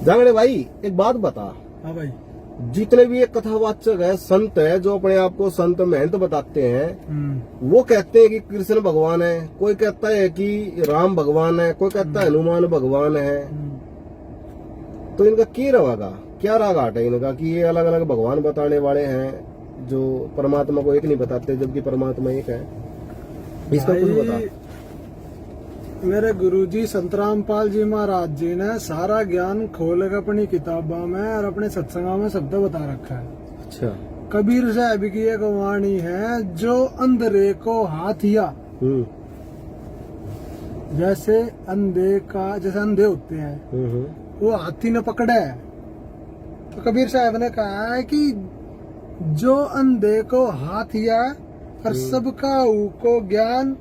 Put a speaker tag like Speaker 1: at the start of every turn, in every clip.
Speaker 1: जांगड़े भाई एक बात बता।
Speaker 2: हाँ भाई।
Speaker 1: जितने भी ये कथावाचक है, संत है, जो अपने आप को संत महंत बताते हैं, वो कहते हैं कि कृष्ण भगवान है, कोई कहता है कि राम भगवान है, कोई कहता है हनुमान भगवान है। तो इनका क्या राग आट है इनका कि ये अलग अलग भगवान बताने वाले हैं, जो परमात्मा को एक नहीं बताते, जबकि परमात्मा एक है। इसका कुछ बता।
Speaker 2: मेरे गुरुजी संतरामपाल जी महाराज जी ने सारा ज्ञान खोल के अपनी किताबों में और अपने सत्संगों में शब्द बता रखा है।
Speaker 1: अच्छा।
Speaker 2: कबीर साहब की एक वाणी है, जो अंधरे को हाथिया, जैसे अंधे होते हैं, वो हाथी ने पकड़ा है। तो कबीर साहब ने कहा है कि जो अंधे को हाथिया और सबका को ज्ञान,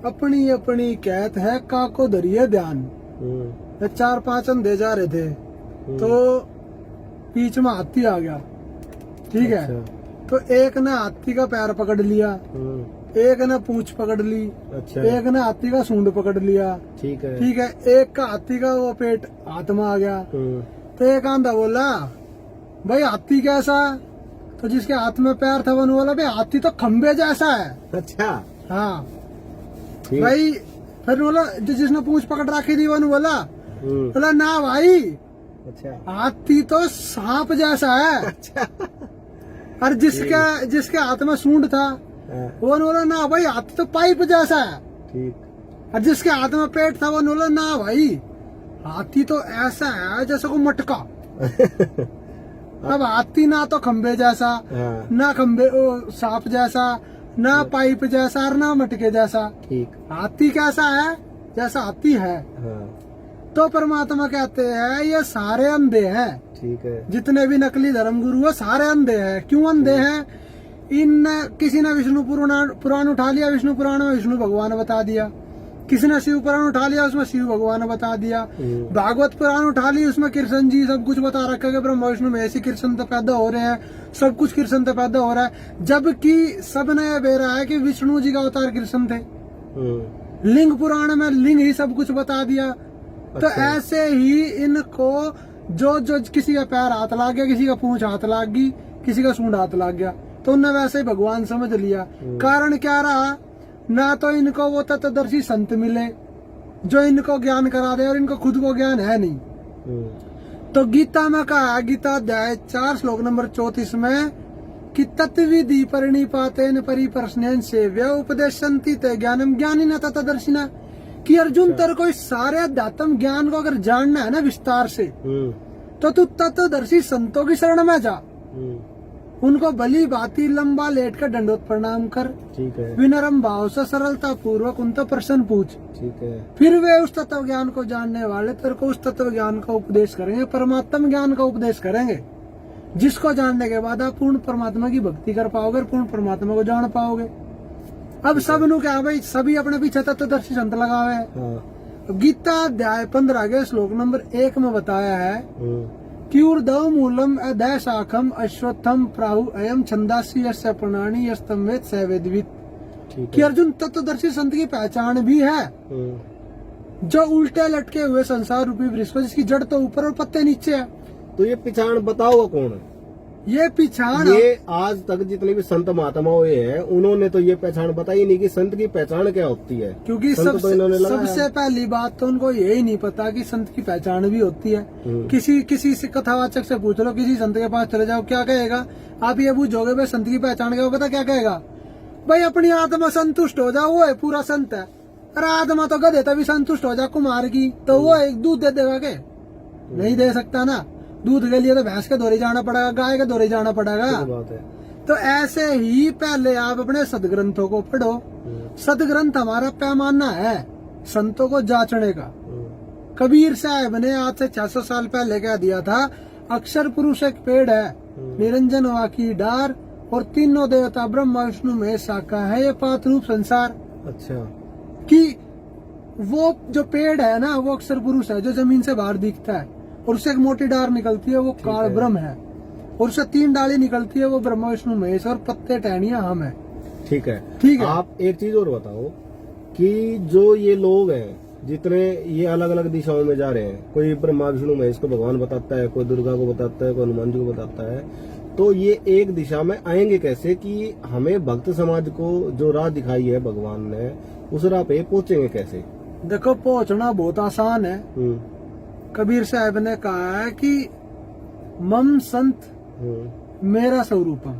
Speaker 2: अपनी अपनी कहत है काको धरिए ध्यान। 4-5 अंधे जा रहे थे, तो बीच में हाथी आ गया। ठीक है। अच्छा। तो एक ने हाथी का पैर पकड़ लिया, एक ने पूंछ पकड़ ली। अच्छा। एक ने हाथी का सूंड पकड़ लिया। ठीक है। ठीक है। एक का हाथी का वो पेट हाथ में आ गया। तो एक आंधा बोला, भाई हाथी कैसा? तो जिसके हाथ में पैर था वो बोला, भाई हाथी तो खंबे जैसा है। अच्छा। हाँ भाई। फिर बोला, जिसने पूंछ पकड़ रखी थी वो बोला ना भाई, अच्छा, हाथी तो सांप जैसा है। अच्छा। और जिसके हाथ में सूंड था वो बोला ना भाई, हाथी तो पाइप जैसा है। ठीक। और जिसके हाथ में पेट था वो बोला ना भाई, हाथी तो ऐसा है जैसे को मटका। अब हाथी ना तो खंबे जैसा, ना सांप जैसा, ना पाइप जैसा और ना मटके जैसा। ठीक। हाथी कैसा है? जैसा हाथी है। तो परमात्मा कहते हैं ये सारे अंधे हैं। ठीक है। जितने भी नकली धर्मगुरु है सारे अंधे हैं। क्यों अंधे हैं? किसी ने विष्णु पुराण उठा लिया, विष्णु पुराण में विष्णु भगवान बता दिया। किसी ने शिव पुराण उठा लिया, उसमें शिव भगवान बता दिया। भागवत पुराण उठा ली, उसमें कृष्ण जी सब कुछ बता रखा है, ब्रह्मा विष्णु में ऐसे कृष्ण तो पैदा हो रहे हैं, सब कुछ कृष्ण तो पैदा हो रहा है। जबकि सब ने यह बेरा है कि विष्णु जी का अवतार कृष्ण थे। लिंग पुराण में लिंग ही सब कुछ बता दिया। तो ऐसे ही इनको जो किसी का पैर हाथ लग गया, किसी का पूंछ हाथ लग गई, किसी का सूंड हाथ लग गया, तो उनने वैसे ही भगवान समझ लिया। कारण क्या रहा? ना तो इनको वो तत्वदर्शी संत मिले जो इनको ज्ञान करा दे, और इनको खुद को ज्ञान है नहीं। तो गीता में कहा, गीता अध्याय 4 श्लोक नंबर 34 में कि तत्विधि परिणिपातेन परिप्रश्नेन सेव्य उपदेशन्ति ते ज्ञानम ज्ञानिना तत्वदर्शिना, कि अर्जुन तेरे को इस सारे अध्यात्म ज्ञान को अगर जानना है ना विस्तार से, तो तू तत्वदर्शी संतों की शरण में जा। उनको भली भांति लंबा लेट कर दंडोत प्रणाम कर। ठीक है। विनम्र भाव से सरलता पूर्वक उनसे प्रश्न पूछ। ठीक है। फिर वे उस तत्व ज्ञान को जानने वाले तेरे को उस तत्व ज्ञान का उपदेश करेंगे, परमात्म ज्ञान का उपदेश करेंगे, जिसको जानने के बाद आप पूर्ण परमात्मा की भक्ति कर पाओगे, पूर्ण परमात्मा को जान पाओगे। अब सब नु क्या भाई, सभी अपने पीछे तत्वदर्शी संत लगावे। हाँ। गीता अध्याय 15 के श्लोक नंबर 1 में बताया है कि ऊर्ध्व मूलम अधः शाखम अश्वत्थम प्राहु अयम छंदासी यस्य प्रणानी यस्तमेत सवेदवित, कि अर्जुन तत्वदर्शी संत की पहचान भी है, जो उल्टे लटके हुए संसार रूपी वृक्ष को, जिसकी जड़ तो ऊपर और पत्ते नीचे है। तो ये पहचान बताओ कौन है? ये पहचान, ये आज तक जितने भी संत महात्मा हुए हैं उन्होंने तो ये पहचान बताई नहीं कि संत की पहचान क्या होती है। क्योंकि सबसे पहली बात तो उनको यही नहीं पता कि संत की पहचान भी होती है। किसी से कथावाचक से पूछ लो, किसी संत के पास चले जाओ, क्या कहेगा? आप ये पूछोगे भाई संत की पहचान क्या, पता क्या कहेगा? भाई अपनी आत्मा संतुष्ट हो जाओ, वो है पूरा संत है। अरे आत्मा तो गधे तभी संतुष्ट हो जा कुमार की, तो वो एक दूध दे देगा के? नहीं दे सकता ना। दूध के लिए तो भैंस के दौरे जाना पड़ेगा, गाय के दौरे जाना पड़ेगा। बात है। तो ऐसे ही पहले आप अपने सदग्रंथों को पढ़ो। सदग्रंथ हमारा पैमाना है संतों को जांचने का। कबीर साहब ने आज से 600 साल पहले कह दिया था, अक्षर पुरुष एक पेड़ है, निरंजन वा की डार, और तीनों देवता ब्रह्मा विष्णु महेश शाखा है, ये 5 रूप संसार। अच्छा। कि वो जो पेड़ है ना, वो अक्षर पुरुष है, जो जमीन से बाहर दिखता है, और उससे एक मोटी डार निकलती है, वो काल ब्रह्म है, और उससे 3 डाली निकलती है, वो ब्रह्मा विष्णु महेश, और पत्ते टहनियां हम है। ठीक है। ठीक है। आप एक चीज और बताओ कि जो ये लोग हैं
Speaker 1: जितने ये अलग अलग दिशाओं में जा रहे हैं, कोई ब्रह्मा विष्णु महेश को भगवान बताता है, कोई दुर्गा को बताता है, कोई हनुमान जी को बताता है, तो ये एक दिशा में आएंगे कैसे कि हमें भक्त समाज को जो राह दिखाई है भगवान ने, उस राह पे पहुंचेंगे कैसे?
Speaker 2: देखो पहुंचना बहुत आसान है। कबीर साहब ने कहा है कि मम संत मेरा स्वरूपम,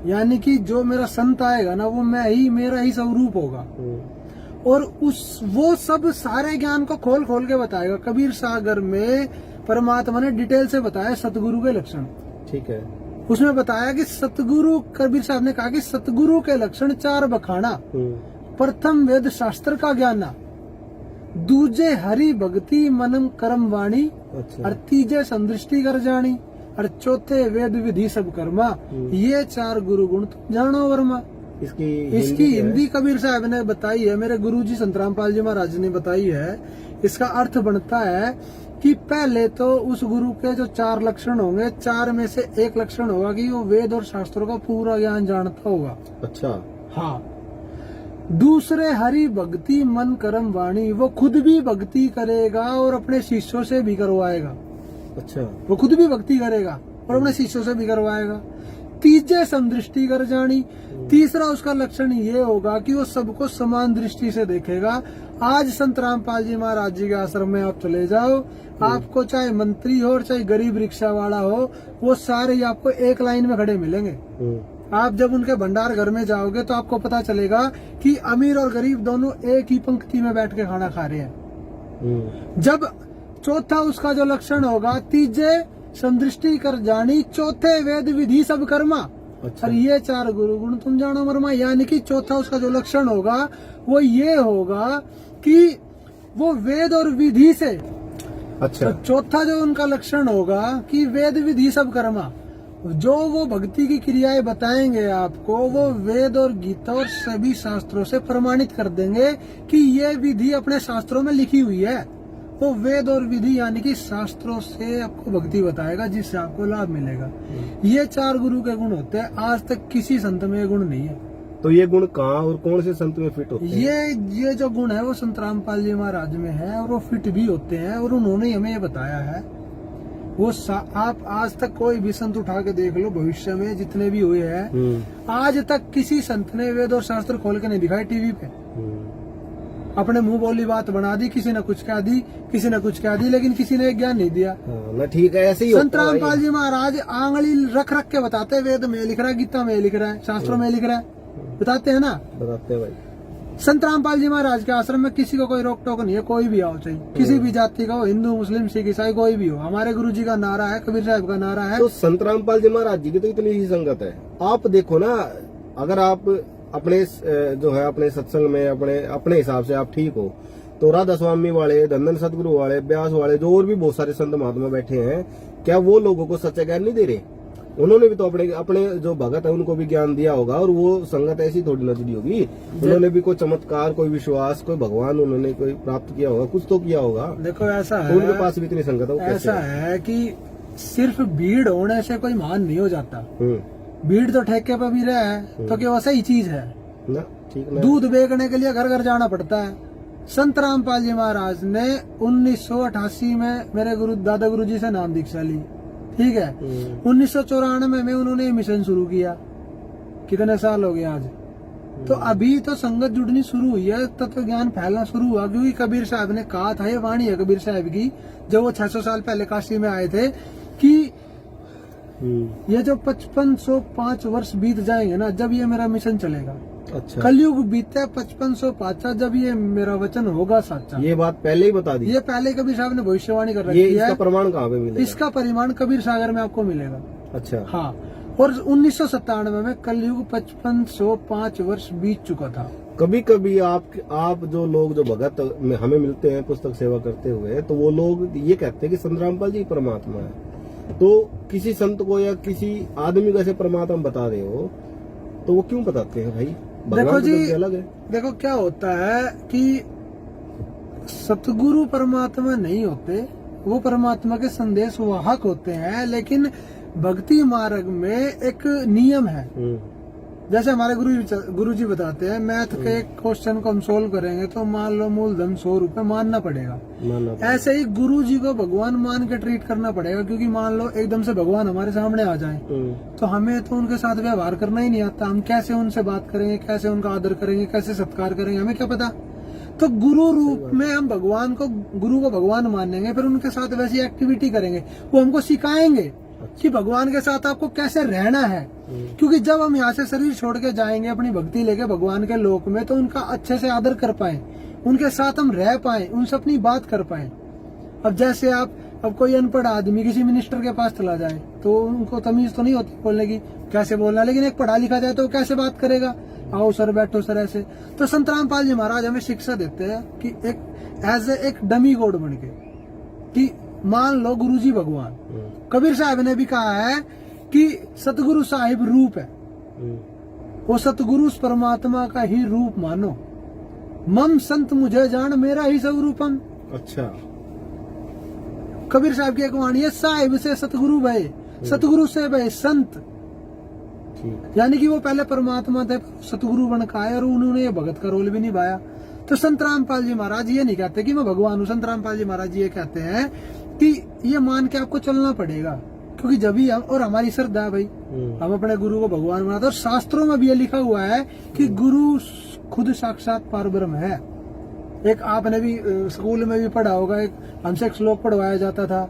Speaker 2: यानी कि जो मेरा संत आएगा ना वो मेरा ही स्वरूप होगा, और वो सब सारे ज्ञान को खोल खोल के बताएगा। कबीर सागर में परमात्मा ने डिटेल से बताया सतगुरु के लक्षण।
Speaker 1: ठीक है।
Speaker 2: उसमें बताया कि सतगुरु, कबीर साहब ने कहा कि सतगुरु के लक्षण 4 बखाना। प्रथम वेद शास्त्र का ज्ञाना, दूजे हरि भक्ति मनम कर्म वाणी,
Speaker 1: अच्छा।
Speaker 2: और तीजे संदृष्टि कर जानी, और चौथे वेद विधि सब कर्मा, ये 4 गुरु गुण तुम जानो वर्मा। इसकी हिंदी कबीर साहब ने बताई है, मेरे गुरुजी संत रामपाल जी महाराज ने बताई है। इसका अर्थ बनता है कि पहले तो उस गुरु के जो 4 लक्षण होंगे, 4 में से एक लक्षण होगा कि वो वेद और शास्त्रों का पूरा ज्ञान जानता होगा।
Speaker 1: अच्छा।
Speaker 2: हाँ। दूसरे हरि भक्ति मन कर्म वाणी, वो खुद भी भक्ति करेगा और अपने शिष्यों से भी करवाएगा।
Speaker 1: अच्छा।
Speaker 2: वो खुद भी भक्ति करेगा और अपने शिष्यों से भी करवाएगा। तीजे समदृष्टि कर जानी, तीसरा उसका लक्षण ये होगा कि वो सबको समान दृष्टि से देखेगा। आज संत रामपाल जी महाराज जी के आश्रम में आप चले जाओ, आपको चाहे मंत्री हो और चाहे गरीब रिक्शा वाला हो, वो सारे आपको एक लाइन में खड़े मिलेंगे। आप जब उनके भंडार घर में जाओगे तो आपको पता चलेगा कि अमीर और गरीब दोनों एक ही पंक्ति में बैठ के खाना खा रहे हैं। जब चौथा उसका जो लक्षण होगा, तीजे समदृष्टि कर जानी, चौथे वेद विधि सब कर्मा,
Speaker 1: अच्छा।
Speaker 2: और ये 4 गुरु गुण तुम जानो मरमा, यानी कि चौथा उसका जो लक्षण होगा वो ये होगा कि वो वेद और विधि से।
Speaker 1: अच्छा।
Speaker 2: तो चौथा जो उनका लक्षण होगा कि वेद विधि सब कर्मा, जो वो भक्ति की क्रियाएं बताएंगे आपको, वो वेद और गीता और सभी शास्त्रों से प्रमाणित कर देंगे कि ये विधि अपने शास्त्रों में लिखी हुई है। वो वेद और विधि यानी कि शास्त्रों से आपको भक्ति बताएगा, जिससे आपको लाभ मिलेगा। ये 4 गुरु के गुण होते हैं। आज तक किसी संत में ये गुण नहीं है।
Speaker 1: तो ये गुण कहाँ और कौन से संत में फिट होते हैं?
Speaker 2: ये जो गुण है वो संत रामपाल जी महाराज में है, और वो फिट भी होते हैं, और उन्होंने हमें ये बताया है। वो आप आज तक कोई भी संत उठा के देख लो, भविष्य में जितने भी हुए हैं, आज तक किसी संत ने वेद और शास्त्र खोल के नहीं दिखाए टीवी पे। अपने मुंह बोली बात बना दी, किसी ने कुछ कह दी, किसी ने कुछ कह दी, लेकिन किसी ने ज्ञान नहीं दिया।
Speaker 1: ना ठीक है, ऐसे ही
Speaker 2: संत रामपाल जी महाराज आंगली रख रख के बताते हैं, वेद में लिख रहा है, गीता में लिख रहा है, शास्त्रों में लिख रहा है, बताते हैं ना,
Speaker 1: बताते हैं भाई।
Speaker 2: संत रामपाल जी महाराज के आश्रम में किसी को कोई रोक टोक नहीं है, कोई भी आओ, चाहिए किसी भी जाति का हो, हिंदू मुस्लिम सिख ईसाई कोई भी हो। हमारे गुरु जी का नारा है, कबीर साहब का नारा है।
Speaker 1: तो संत रामपाल जी महाराज जी की तो इतनी ही संगत है। आप देखो ना, अगर आप अपने जो है अपने सत्संग में अपने हिसाब से आप ठीक हो, तो राधा स्वामी वाले, धंधन सतगुरु वाले, ब्यास वाले, जो और भी बहुत सारे संत महात्मा बैठे हैं, क्या वो लोगों को सच्चा ज्ञान नहीं दे रहे? उन्होंने भी तो अपने जो भगत है उनको भी ज्ञान दिया होगा, और वो संगत ऐसी थोड़ी न जुड़ी होगी। उन्होंने भी कोई चमत्कार, कोई विश्वास, कोई भगवान उन्होंने कोई प्राप्त किया होगा, कुछ तो किया होगा।
Speaker 2: देखो ऐसा है,
Speaker 1: उनके पास भी इतनी संगत है।
Speaker 2: ऐसा है कि सिर्फ भीड़ होने से कोई महान नहीं हो जाता। भीड़ तो ठेके पे भी रहा है तो क्या वैसा ही चीज है
Speaker 1: ना? ठीक ना?
Speaker 2: दूध बेचने के लिए घर घर जाना पड़ता है। संत रामपाल जी महाराज ने 1988 में मेरे दादा गुरु जी से नाम दीक्षा ली, ठीक है। 1994 में उन्होंने मिशन शुरू किया। कितने साल हो गए आज? तो अभी तो संगत जुड़नी शुरू हुई है, तत्व ज्ञान फैलना शुरू हुआ, क्योंकि कबीर साहब ने कहा था, ये वाणी है कबीर साहब की, जब वो 600 साल पहले काशी में आए थे, कि ये जो 5505 वर्ष बीत जाएंगे ना, जब ये मेरा मिशन चलेगा।
Speaker 1: अच्छा।
Speaker 2: कलयुग बीते 5505, जब ये मेरा वचन होगा सच्चा।
Speaker 1: ये बात पहले ही बता दी।
Speaker 2: ये पहले कबीर साहब ने भविष्यवाणी कर रखी है।
Speaker 1: इसका प्रमाण कहाँ पे मिलेगा?
Speaker 2: इसका परिमाण कबीर सागर में आपको मिलेगा।
Speaker 3: अच्छा
Speaker 2: हाँ। और 1997 में कलयुग 5505 वर्ष बीत चुका था।
Speaker 1: कभी कभी आप जो लोग जो भगत हमें मिलते हैं पुस्तक सेवा करते हुए, तो वो लोग ये कहते हैं कि संत रामपाल जी परमात्मा है। तो किसी संत को या किसी आदमी को ऐसे परमात्मा बता रहे हो तो वो क्यों बताते हैं भाई?
Speaker 2: देखो जी,
Speaker 1: अलग है।
Speaker 2: देखो क्या होता है कि सतगुरु परमात्मा नहीं होते, वो परमात्मा के संदेश वाहक होते हैं। लेकिन भक्ति मार्ग में एक नियम है, जैसे हमारे गुरुजी बताते हैं, मैथ के एक क्वेश्चन को हम सोल्व करेंगे तो मान लो मूलधन 100 रुपए मानना पड़ेगा। ऐसे ही गुरुजी को भगवान मान के ट्रीट करना पड़ेगा, क्योंकि मान लो एकदम से भगवान हमारे सामने आ जाए तो हमें तो उनके साथ व्यवहार करना ही नहीं आता। हम कैसे उनसे बात करेंगे, कैसे उनका आदर करेंगे, कैसे सत्कार करेंगे, हमें क्या पता। तो गुरु रूप में हम भगवान को, गुरु को भगवान मानेंगे, फिर उनके साथ वैसी एक्टिविटी करेंगे, वो हमको सिखाएंगे कि भगवान के साथ आपको कैसे रहना है। क्योंकि जब हम यहाँ से शरीर छोड़ के जाएंगे अपनी भक्ति लेके भगवान के लोक में, तो उनका अच्छे से आदर कर पाए, उनके साथ हम रह पाए, उनसे अपनी बात कर पाए। अब जैसे अब कोई अनपढ़ आदमी किसी मिनिस्टर के पास चला जाए तो उनको तमीज तो नहीं होती बोलने की, कैसे बोलना, लेकिन एक पढ़ा लिखा जाए तो वो कैसे बात करेगा, आओ सर बैठो सर, ऐसे। तो संत रामपाल जी महाराज हमें शिक्षा देते हैं कि एक डमी गॉड बन के, कि मान लो गुरुजी भगवान। कबीर साहब ने भी कहा है कि सतगुरु साहिब रूप है, वो सतगुरु उस परमात्मा का ही रूप मानो। मम संत मुझे जान मेरा ही स्वरूपम।
Speaker 1: अच्छा,
Speaker 2: कबीर साहब की एक वाणी है, साहिब से सतगुरु भय, सतगुरु से भय संत। यानी कि वो पहले परमात्मा थे, सतगुरु बन के आए और उन्होंने ये भगत का रोल भी निभाया। तो संत रामपाल जी महाराज ये नहीं कहते कि मैं भगवान हूँ। संत रामपाल जी महाराज ये कहते हैं कि ये मान के आपको चलना पड़ेगा, क्योंकि जब भी हम, और हमारी श्रद्धा है भाई, हम अपने गुरु को भगवान मानते हैं। और शास्त्रों में भी ये लिखा हुआ है कि गुरु खुद साक्षात पारब्रह्म है। एक आपने भी स्कूल में भी पढ़ा होगा, एक हमसे एक श्लोक पढ़वाया जाता था,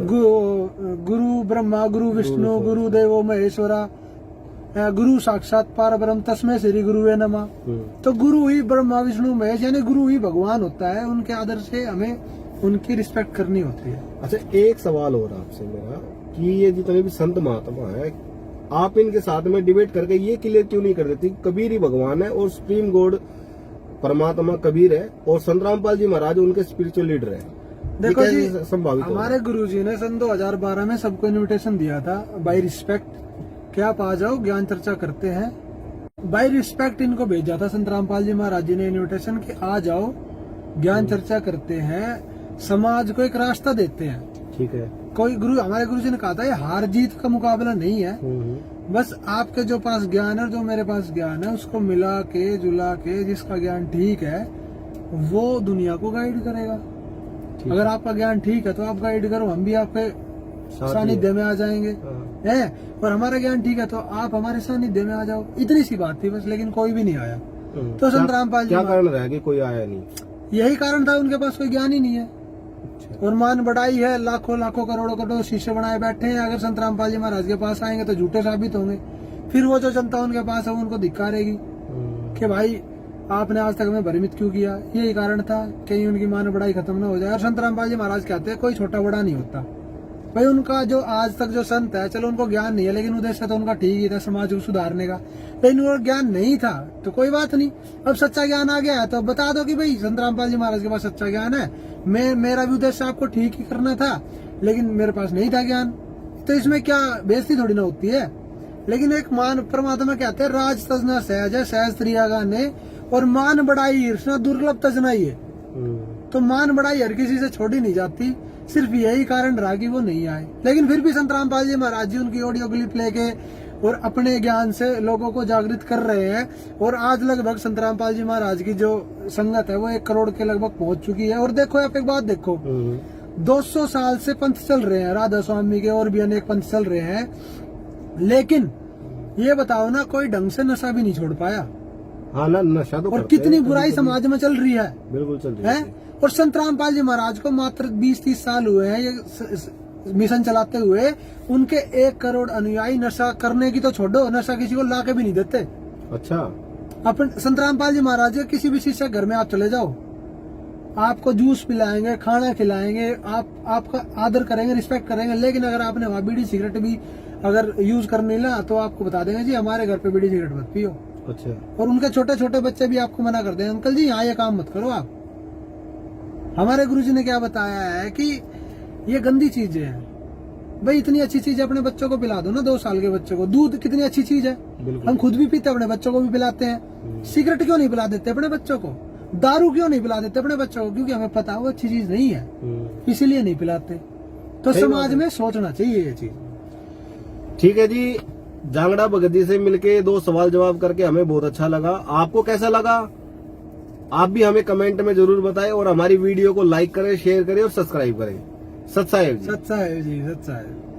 Speaker 2: गुरु ब्रह्मा गुरु विष्णु गुरु देवो महेश्वरा गुरु साक्षात पारब्रह्म तस्मै श्री गुरुवे नमः। तो गुरु ही ब्रह्मा विष्णु महेश, यानी गुरु ही भगवान होता है। उनके आदर से हमें उनकी रिस्पेक्ट करनी होती है।
Speaker 1: अच्छा, एक सवाल और आपसे मेरा कि ये जितने भी संत महात्मा है, आप इनके साथ में डिबेट करके ये क्लियर क्यों नहीं कर देती कबीर ही भगवान है और सुप्रीम गॉड परमात्मा कबीर है और संत रामपाल जी महाराज उनके स्पिरिचुअल लीडर है?
Speaker 2: देखो जी,
Speaker 1: संभावित
Speaker 2: हमारे गुरुजी ने सन 2012 में सबको इनविटेशन दिया था बाय रिस्पेक्ट कि आप आ जाओ, ज्ञान चर्चा करते हैं। बाय रिस्पेक्ट इनको भेजा था संत रामपाल जी महाराज जी ने इनविटेशन कि आ जाओ, ज्ञान चर्चा करते हैं, समाज को एक रास्ता देते हैं।
Speaker 1: ठीक है।
Speaker 2: कोई गुरु, हमारे गुरुजी ने कहा था ये हार जीत का मुकाबला नहीं है, बस आपके जो पास ज्ञान है और जो मेरे पास ज्ञान है उसको मिला के जुला के जिसका ज्ञान ठीक है वो दुनिया को गाइड करेगा। अगर आपका ज्ञान ठीक है तो आप गाइड करो, हम भी आपके सानिध्य में आ जाएंगे, है। और हमारा ज्ञान ठीक है तो आप हमारे सानिध्य में आ जाओ। इतनी सी बात थी बस, लेकिन कोई भी नहीं आया। तो संत रामपाल जी,
Speaker 1: क्या कारण रहा कि कोई आया नहीं?
Speaker 2: यही कारण था, उनके पास कोई ज्ञान ही नहीं है। और मान बढ़ाई है, लाखों लाखों करोड़ों करोड़ों शीशे बनाए बैठे हैं। अगर संत रामपाल जी महाराज के पास आएंगे तो झूठे साबित होंगे। फिर वो जो जनता उनके पास है उनको धिक्कारेगी कि भाई आपने आज तक हमें भ्रमित क्यों किया। यही कारण था, कहीं उनकी मान बढ़ाई खत्म न हो जाए। और संत रामपाल जी महाराज कहते हैं कोई छोटा बड़ा नहीं होता भाई। उनका जो आज तक जो संत है, चलो उनको ज्ञान नहीं है लेकिन उद्देश्य तो उनका ठीक ही था, समाज को सुधारने का। लेकिन उनको ज्ञान नहीं था तो कोई बात नहीं, अब सच्चा ज्ञान आ गया है तो बता दो कि भाई संत रामपाल जी महाराज के पास सच्चा ज्ञान है। मेरा भी उद्देश्य आपको ठीक ही करना था लेकिन मेरे पास नहीं था ज्ञान, तो इसमें क्या बेइज्जती थोड़ी ना होती है। लेकिन एक मान परमात्मा कहते हैं राज तजना सहज है, सहज त्रिया गाने, और मान बढ़ाई ईर्ष्या दुर्लभ तजनाई है। तो मान बढ़ाई हर किसी से छोड़ी नहीं जाती, सिर्फ यही कारण रहा कि वो नहीं आए। लेकिन फिर भी संत रामपाल जी महाराज जी उनकी ऑडियो क्लिप लेके और अपने ज्ञान से लोगों को जागृत कर रहे हैं। और आज लगभग संत रामपाल जी महाराज की जो संगत है वो 1 करोड़ के लगभग पहुंच चुकी है। और देखो आप एक बात देखो, 200 साल से पंथ चल रहे हैं, राधा स्वामी के और भी अनेक पंथ चल रहे हैं, लेकिन ये बताओ ना कोई ढंग से नशा भी नहीं छोड़ पाया।
Speaker 1: हाँ ना, नशा तो
Speaker 2: और कितनी बुराई समाज में चल रही है।
Speaker 1: बिल्कुल चल रही
Speaker 2: है। और संत रामपाल जी महाराज को मात्र 20-30 साल हुए हैं ये मिशन चलाते हुए। उनके 1 करोड़ अनुयायी नशा करने की तो छोड़ो, नशा किसी को ला के भी नहीं देते।
Speaker 1: अच्छा,
Speaker 2: अपन संत रामपाल जी महाराज के किसी भी शिष्य घर में आप चले जाओ, आपको जूस पिलाएंगे, खाना खिलाएंगे, आपका आदर करेंगे, रिस्पेक्ट करेंगे। लेकिन अगर आपने वहाँ बीड़ी सिगरेट भी अगर यूज करने ला तो आपको बता देंगे जी हमारे घर पे बीड़ी सिगरेट मत पियो।
Speaker 1: अच्छा। और
Speaker 2: उनके छोटे छोटे बच्चे भी आपको मना कर देंगे, अंकल जी यहाँ ये काम मत करो आप। हमारे गुरुजी ने क्या बताया है कि ये गंदी चीजें हैं भाई। इतनी अच्छी चीज अपने बच्चों को पिला दो ना, 2 साल के बच्चों को। दूध कितनी अच्छी चीज है, हम खुद भी पीते, अपने बच्चों को भी पिलाते हैं। सिगरेट क्यों नहीं पिला देते अपने बच्चों को, दारू क्यों नहीं पिला देते अपने बच्चों को? क्योंकि हमें पता है वो अच्छी चीज नहीं है, इसीलिए नहीं पिलाते। तो समाज में सोचना चाहिए ये चीज।
Speaker 1: ठीक है जी, जांगड़ा भगत जी से मिलके 2 सवाल जवाब करके हमें बहुत अच्छा लगा। आपको कैसा लगा आप भी हमें कमेंट में जरूर बताएं और हमारी वीडियो को लाइक करें, शेयर करें और सब्सक्राइब करें। सत साहेब जी।
Speaker 2: सच्चा है जी, सच्चा है।